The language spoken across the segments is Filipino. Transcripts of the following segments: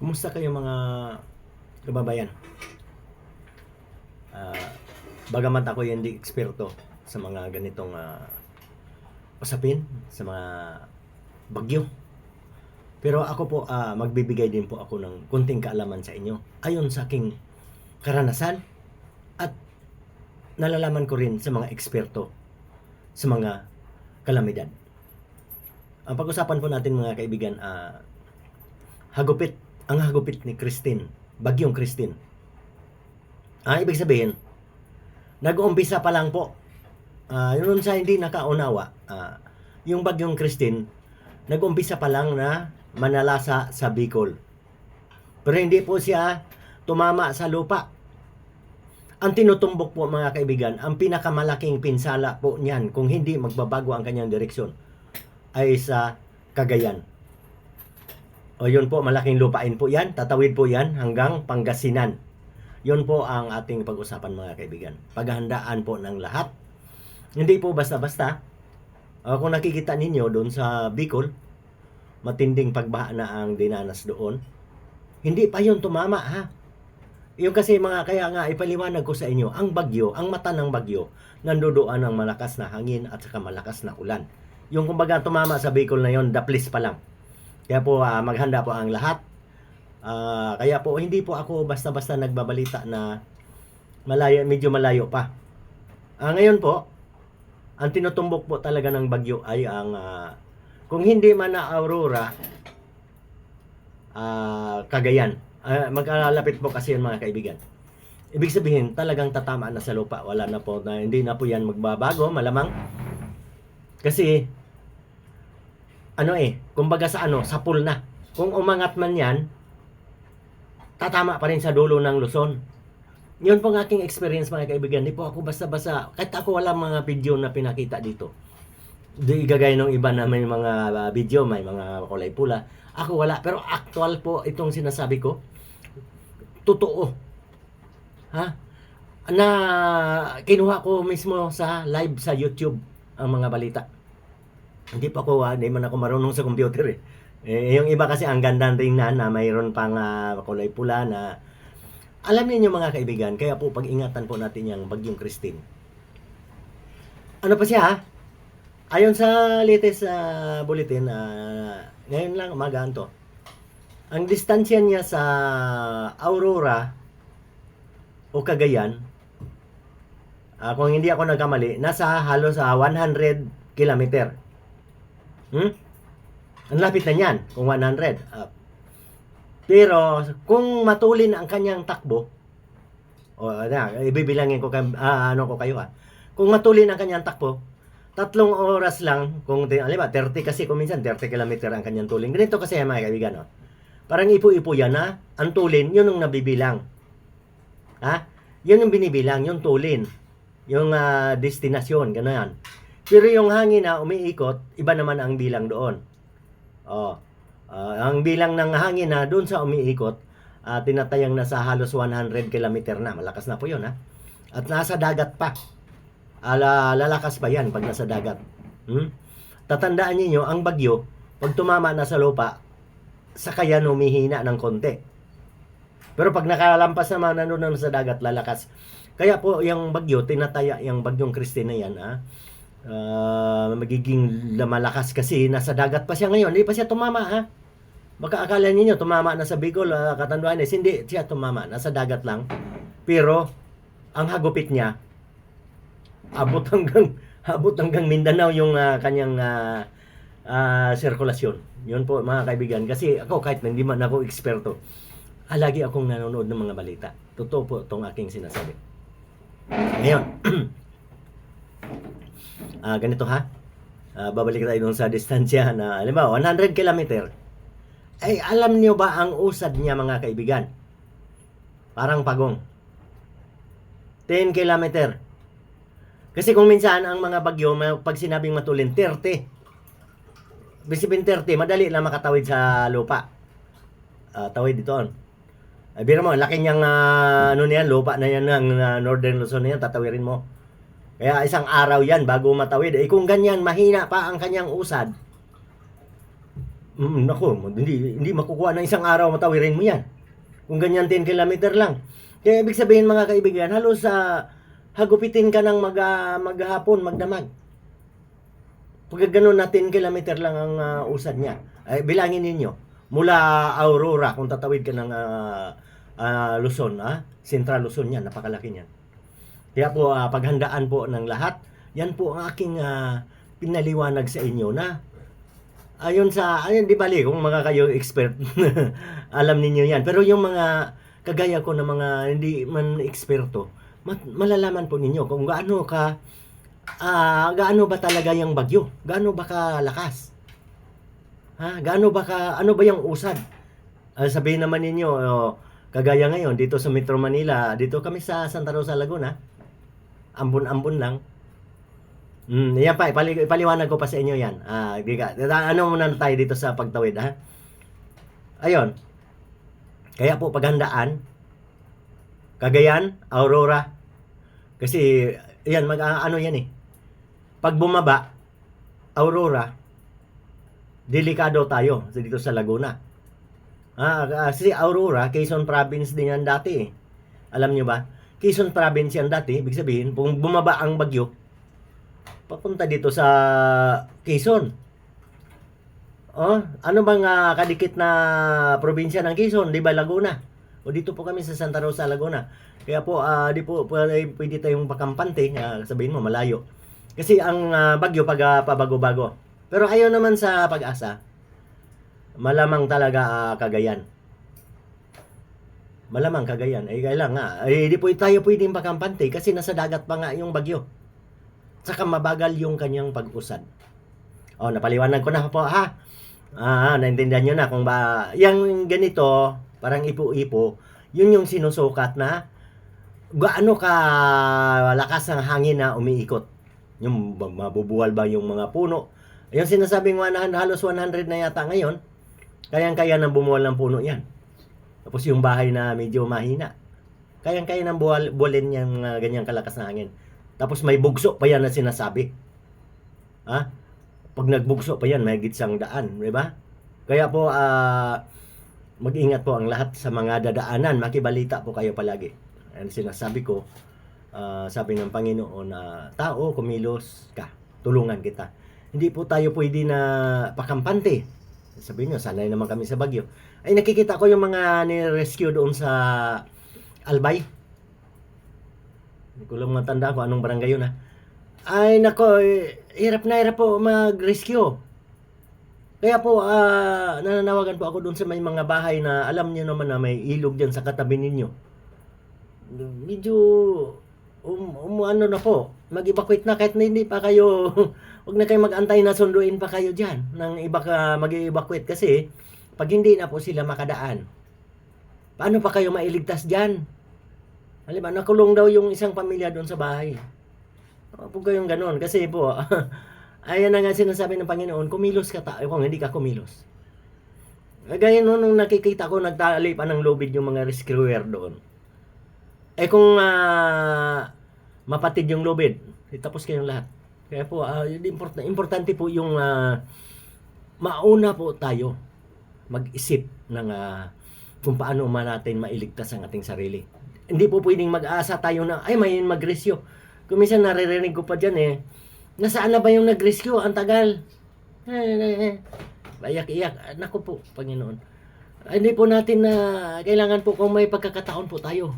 Kumusta kayo mga kababayan? Ah, Bagamat ako hindi eksperto sa mga ganitong usapin, sa mga bagyo. Pero ako po, magbibigay din po ako ng kunting kaalaman sa inyo. Ayon sa aking karanasan at nalalaman ko rin sa mga eksperto sa mga kalamidad. Ang pag-usapan po natin mga kaibigan, hagupit, ang hagupit ni Christine, bagyong Christine. Ibig sabihin, nag-uumpisa pa lang po. Yun sa hindi nakaunawa, yung bagyong Christine, nag-umpisa pa lang na manalasa sa Bicol. Pero hindi po siya tumama sa lupa. Ang tinutumbok po mga kaibigan, ang pinakamalaking pinsala po niyan kung hindi magbabago ang kanyang direksyon ay sa Cagayan. O yun po, malaking lupain po yan, tatawid po yan hanggang Pangasinan. Yun po ang ating pag-usapan mga kaibigan. Paghahandaan po ng lahat. Hindi po basta-basta. Kung nakikita ninyo doon sa Bicol, matinding pagbaha na ang dinanas doon. Hindi pa yun tumama ha. Yung kasi kaya nga ipaliwanag ko sa inyo, ang bagyo, ang mata ng bagyo, nanduduan ng malakas na hangin at saka malakas na ulan. Yung kumbaga tumama sa Bicol na yon, daplis pa lang. Kaya po maghanda po ang lahat. Kaya po hindi po ako basta-basta nagbabalita na medyo malayo pa. Ngayon po, ang tinutumbok po talaga ng bagyo ay ang kung hindi man na Aurora, Cagayan. Maglalapit po kasi yun mga kaibigan. Ibig sabihin, talagang tatama na sa lupa. Wala na po, hindi na po yan magbabago, malamang. Kasi, kumbaga sa pool na. Kung umangat man yan, tatama pa rin sa dulo ng Luzon. Yun po ang aking experience mga kaibigan. Di po ako basta-basta, kahit ako wala mga video na pinakita dito. Di gagaya ng iba na may mga video, may mga kulay pula. Ako wala, pero actual po itong sinasabi ko. Totoo. Na kinuha ko mismo sa live sa YouTube ang mga balita. Hindi man ako marunong sa computer eh. Yung iba kasi ang ganda tingnan na mayroon pang kulay pula na alam niyo mga kaibigan, kaya po pag-ingatan po natin yung bagyong Christine. Ano pa siya ayon sa latest bulletin, ngayon lang umaga to. Ang distansya niya sa Aurora o Cagayan, kung hindi ako nagkamali, nasa halos 100 kilometer. Ang lapit na niyan, kung 100. Pero kung matulin ang kanyang takbo, ibibilangin ko kayo Kung matulin ang kanyang takbo, 3 oras lang, kung 30 kasi kung minsan 30 kilometer ang kanyang tulin. Ganito kasi mga kaibigan, parang ipo-ipo yan ang tulin, yun ang nabibilang. Yun yung binibilang, yung tulin. Yung destinasyon, gano'n. Pero yung hangin na umiikot, iba naman ang bilang doon. Ang bilang ng hangin na doon sa umiikot, tinatayang nasa halos 100 kilometer na. Malakas na po yun At nasa dagat pa. Lalakas pa yan pag nasa dagat. Tatandaan niyo ang bagyo, pag tumama na sa lupa, saka yan humihina ng konti. Pero pag nakalampas naman nandun sa dagat, lalakas. Kaya po yung bagyo, tinataya yung bagyong Christine na yan, magiging malakas kasi nasa dagat pa siya ngayon. Hindi pa siya tumama Baka akala niyo tumama na sa Bicol, Catanduanes. Hindi siya tumama, nasa dagat lang. Pero ang hagupit niya, abot hanggang Mindanao yung kanyang sirkulasyon. Yun po mga kaibigan. Kasi ako kahit hindi man ako eksperto, lagi akong nanonood ng mga balita. Totoo po itong aking sinasabi. Ngayon, ganito babalik tayo dun sa distansya na, halimbawa, 100 kilometer. Ay, alam niyo ba ang usad niya mga kaibigan? Parang pagong. 10 kilometer. Kasi kung minsan ang mga bagyo, pag sinabing matulin, 30. Bisipin 30, madali lang makatawid sa lupa. Tawid dito. Biro mo, laki niyang lupa na yan ng Northern Luzon na yan, tatawirin mo. Kaya isang araw yan bago matawid. Kung ganyan, mahina pa ang kanyang usad, Naku, hindi makukuha ng isang araw matawirin mo yan. Kung ganyan 10 kilometer lang. Kaya ibig sabihin mga kaibigan, halos sa hagupitin ka ng maghapon, magdamag. Pag ganun na 10 kilometer lang ang usad niya. Ay, bilangin ninyo. Mula Aurora, kung tatawid ka ng Luzon, Central Luzon yan, napakalaki niyan. Kaya po, paghandaan po ng lahat, yan po ang aking pinaliwanag sa inyo na ayun di bali kung mga kayo expert, alam ninyo yan. Pero yung mga kagaya ko na mga hindi man eksperto, malalaman po ninyo kung gaano ba talaga yung bagyo? Gaano ba kalakas? Gaano ba ano ba yung usad? Sabihin naman ninyo, kagaya ngayon dito sa Metro Manila, dito kami sa Santa Rosa, Laguna, ambon-ambon lang. Yan pa, ipaliwanag ko pa sa inyo yan. Ano muna tayo dito sa pagtawid, Ayun. Kaya po paghandaan, Cagayan, Aurora. Kasi, yan, ano yan eh. Pag bumaba, Aurora, delikado tayo dito sa Laguna. Si Aurora, Quezon Province din yan dati eh. Alam nyo ba? Quezon Province yan dati. Ibig sabihin, kung bumaba ang bagyo, papunta dito sa Quezon. Ano bang kadikit na probinsya ng Quezon? Di ba Laguna? O dito po kami sa Santa Rosa, Laguna. Kaya po, di po pwede tayong pakampante. Sabihin mo, malayo. Kasi ang bagyo pag pabago-bago. Pero ayaw naman sa Pag-asa. Malamang talaga Cagayan. Malamang Cagayan. Kailan nga. Di po tayo pwedeng pakampante kasi nasa dagat pa nga yung bagyo. Saka mabagal yung kanyang pag-usad. Napaliwanag ko na po naintindihan nyo na kung ba yung ganito, parang ipo-ipo, yun yung sinusukat na gaano ka lakas ang hangin na umiikot. Yung mabubuwal ba yung mga puno. Yung sinasabing halos 100 na yata ngayon, kayang-kaya nang bumuwal ng puno yan. Tapos yung bahay na medyo mahina, kayang-kaya nang buwalin yung ganyang kalakas na hangin. Tapos may bugso pa yan na sinasabi. Pag nagbugso pa yan, may gitsang daan, di ba? Kaya po, mag-ingat po ang lahat sa mga dadaanan. Makibalita po kayo palagi. And sinasabi ko, sabi ng Panginoon na tao, kumilos ka, tulungan kita. Hindi po tayo pwede na pakampante. Sabihin nyo, sanay naman kami sa bagyo. Ay, nakikita ko yung mga ni-rescue doon sa Albay. Hindi ko lang matanda kung anong barangay yun Ay nako, hirap na hirap po mag-rescue. Kaya po, nananawagan po ako doon sa may mga bahay na alam niyo naman na may ilog dyan sa katabi ninyo. Medyo, ano na po, mag-evacuate na kahit na hindi pa kayo, huwag na kayo mag-antay na sunduin pa kayo dyan ng iba ka mag-evacuate kasi pag hindi na po sila makadaan, paano pa kayo mailigtas dyan? Halimbawa, nakulong daw yung isang pamilya doon sa bahay. Huwag kayong ganoon. Kasi po, ayan na nga sinasabi ng Panginoon, kumilos ka kung hindi ka kumilos. Gaya nung nakikita ko, nagtali pa ng lubid yung mga rescuer doon. Kung mapatid yung lubid, tapos kayong lahat. Kaya po, importante po yung mauna po tayo mag-isip ng kung paano man natin mailigtas ang ating sarili. Hindi po pwedeng mag-aasa tayo na, may mag-rescue. Kung minsan naririnig ko pa dyan nasaan na ba yung nag-rescue? Ang tagal. Iyak-iyak. Naku po, Panginoon. Hindi po natin na kailangan po kung may pagkakataon po tayo.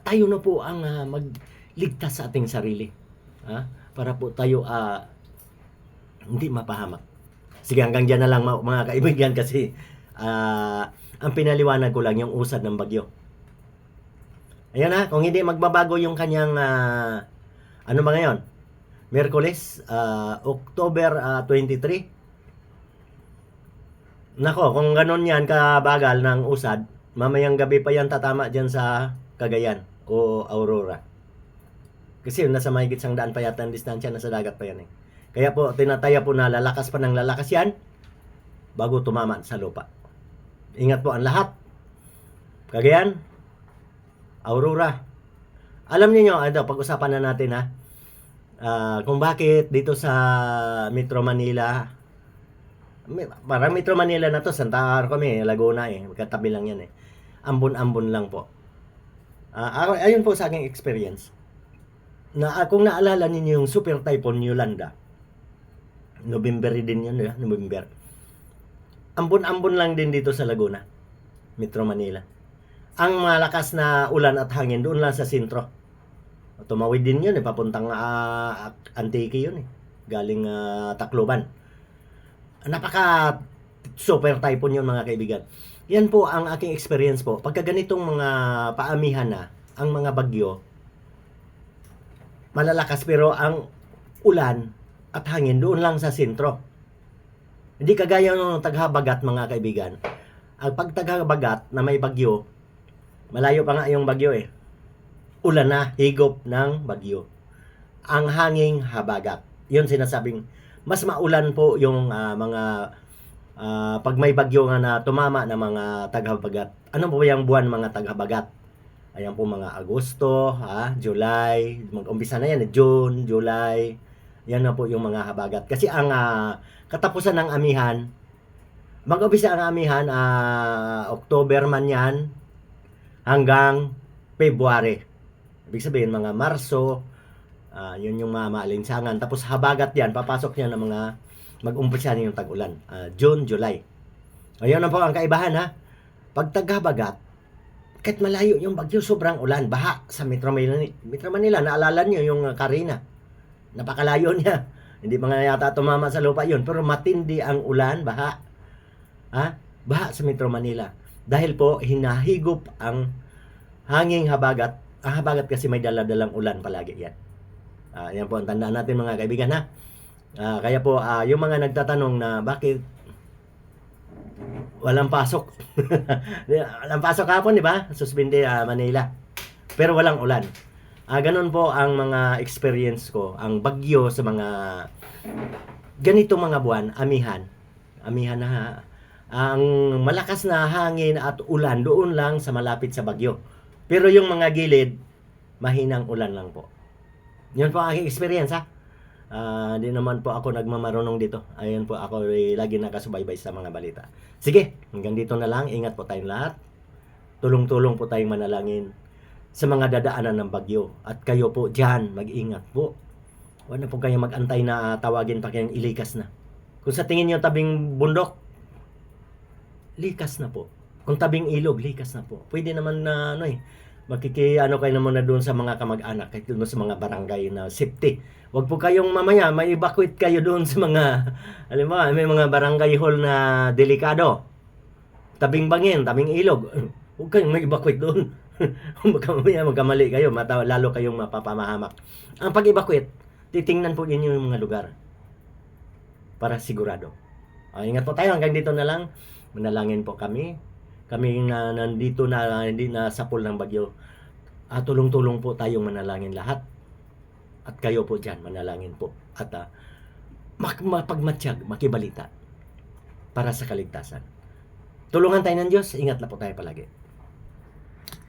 Tayo na po ang magligtas sa ating sarili. Para po tayo hindi mapahamak. Sige, hanggang dyan na lang mga kaibigan kasi ang pinaliwanag ko lang yung usad ng bagyo. Ayan kung hindi magbabago yung kanyang ano ba ngayon? Miyerkules, October 23. Nako, kung ganon yan kabagal ng usad, mamayang gabi pa yan tatama dyan sa Cagayan o Aurora. Kasi nasa mahigit 100 pa yata ang distansya, nasa dagat pa yan Kaya po, tinataya po na lalakas pa ng lalakas yan bago tumama sa lupa. Ingat po ang lahat. Cagayan, Aurora. Alam niyo pag-usapan na natin kung bakit dito sa Metro Manila Parang Metro Manila na to, Santa kami, Laguna eh. Katabi lang yan eh. Ambon-ambon lang po. Ayun po sa aking experience. Kung naalala ninyo yung Super Typhoon Yolanda, November din yun, November. Ambon-ambon lang din dito sa Laguna, Metro Manila. Ang malakas na ulan at hangin doon lang sa sentro. Tumawid din yun, papuntang Antique yun eh. Galing Tacloban. Napaka super typhoon yun mga kaibigan. Yan po ang aking experience po. Pagka ganitong mga paamihan na, ang mga bagyo, malalakas pero ang ulan at hangin doon lang sa sentro. Hindi kagaya ng Taghabagat mga kaibigan. Ang pag Taghabagat na may bagyo, malayo pa nga yung bagyo eh. Ulan na, higop ng bagyo. Ang hanging habagat. Yun sinasabing, mas maulan po yung mga pag may bagyo nga na tumama na mga Taghabagat. Ano po yung buwan mga Taghabagat? Ayan po mga Agosto, July, mag-umpisa na yan, June, July. Yan na po yung mga habagat. Kasi ang katapusan ng amihan, mag-umpisa ang amihan, October man yan, hanggang February. Ibig sabihin, mga Marso, yun yung mga maalinsangan. Tapos habagat yan, papasok yan ng mga mag-umpisa na yung tag-ulan. June, July. Ayun na po ang kaibahan ha. Pag taghabagat, kahit malayo yung bagyo, sobrang ulan, baha sa Metro Manila. Metro Manila, naalala nyo yung Carina. Napakalayo niya. Hindi mga yata tumama sa lupa yun. Pero matindi ang ulan, baha. Baha sa Metro Manila. Dahil po, hinahigop ang hanging habagat. Ang habagat kasi may daladalang ulan palagi yan. Yan po ang tandaan natin mga kaibigan ha. Kaya po, yung mga nagtatanong na bakit walang pasok. Walang pasok hapon, di ba? Suspende Manila. Pero walang ulan. Ganun po ang mga experience ko. Ang bagyo sa mga ganito mga buwan, amihan. Amihan na ang malakas na hangin at ulan doon lang sa malapit sa bagyo. Pero yung mga gilid, mahinang ulan lang po. Yun po ang aking experience ha. Di naman po ako nagmamarunong dito. Ayun po ako lagi nakasubaybay sa mga balita. Sige, hanggang dito na lang. Ingat po tayong lahat. Tulong-tulong po tayong manalangin sa mga dadaanan ng bagyo. At kayo po dyan, mag-ingat po. Huwag na po kayo mag-antay na tawagin pa kayong ilikas na. Kung sa tingin nyo tabing bundok, likas na po. Kung tabing ilog, likas na po. Pwede naman na kayo naman na doon sa mga kamag-anak, kahit doon sa mga barangay na safety. Huwag po kayong mamaya, may evacuate kayo doon sa mga, alam mo, may mga barangay hall na delikado. Tabing bangin, tabing ilog. Huwag kayong may evacuate doon. Baka mamaya magkamali kayo, lalo kayong mapapamahamak. Ang pag-evacuate, titingnan po ninyo yung mga lugar para sigurado. Ingat po tayo, hanggang dito na lang. Manalangin po kami. Kami na nandito na hindi na sapol ng bagyo. Tulong-tulong po tayong manalangin lahat. At kayo po dyan, manalangin po. At mapagmatsyag, makibalita para sa kaligtasan. Tulungan tayo ng Diyos. Ingat na po tayo palagi.